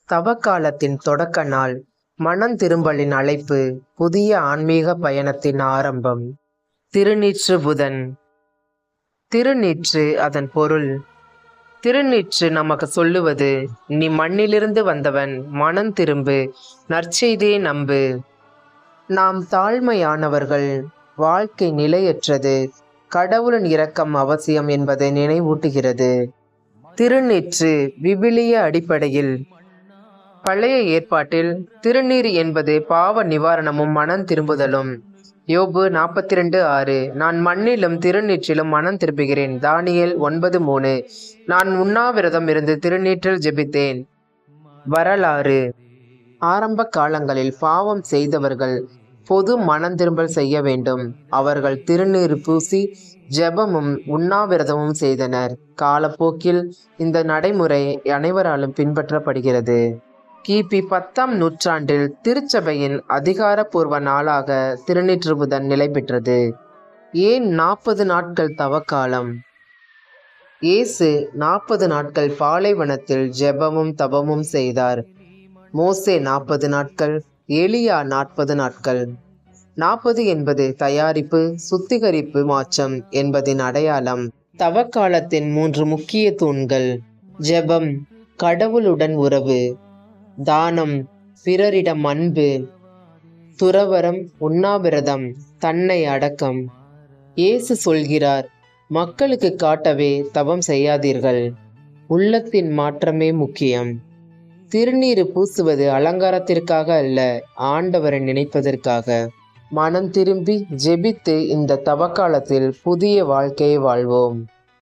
தவக்காலத்தின் தொடக்க நாள், மனம் திரும்பலின் அழைப்பு, புதிய ஆன்மீக பயணத்தின் ஆரம்பம். திருநீற்று புதன். திருநீற்று அதன் பொருள். திருநீற்று நமக்கு சொல்லுவது, நீ மண்ணிலிருந்து வந்தவன், மனம் திரும்பு, நற்செய்தியை நம்பு. நாம் தாழ்மையானவர்கள், வாழ்க்கை நிலையற்றது, கடவுளின் இரக்கம் அவசியம் என்பதை நினைவூட்டுகிறது. திருநீற்று விவிலிய அடிப்படையில். பழைய ஏற்பாட்டில் திருநீர் என்பது பாவ நிவாரணமும் மனம் திரும்புதலும். யோபு 42:6. நான் மண்ணிலும் திருநீற்றிலும் மனம் திரும்புகிறேன். தானியேல் 9:3. நான் உண்ணாவிரதம் இருந்து திருநீற்றில் ஜெபித்தேன். வரலாறு. ஆரம்ப காலங்களில் பாவம் செய்தவர்கள் பொது மனம் திரும்பல் செய்ய வேண்டும். அவர்கள் திருநீர் பூசி ஜெபமும் உண்ணாவிரதமும் செய்தனர். காலப்போக்கில் இந்த நடைமுறை அனைவராலும் பின்பற்றப்படுகிறது. கிபி 10ஆம் நூற்றாண்டில் திருச்சபையின் அதிகாரப்பூர்வ நாளாக திருநீற்று புதன் நிலை பெற்றது. ஏன் 40 நாட்கள் தவக்காலம்? இயேசு 40 நாட்கள் பாலைவனத்தில் ஜெபமும் தவமும் செய்தார். மோசே 40 நாட்கள், எலியா 40 நாட்கள். 40 என்பது தயாரிப்பு, சுத்திகரிப்பு, மாற்றம் என்பதின் அடையாளம். தவக்காலத்தின் 3 முக்கிய தூண்கள். ஜெபம், கடவுளுடன் உறவு. தானம், பிறரிடம் அன்பு. துறவறம், உண்ணாவிரதம், தன்னை அடக்கம். இயேசு சொல்கிறார், மக்களுக்கு காட்டவே தவம் செய்யாதீர்கள், உள்ளத்தின் மாற்றமே முக்கியம். திருநீறு பூசுவது அலங்காரத்திற்காக அல்ல, ஆண்டவரை நினைப்பதற்காக. மனம் திரும்பி ஜெபித்து இந்த தவக்காலத்தில் புதிய வாழ்க்கையை வாழ்வோம்.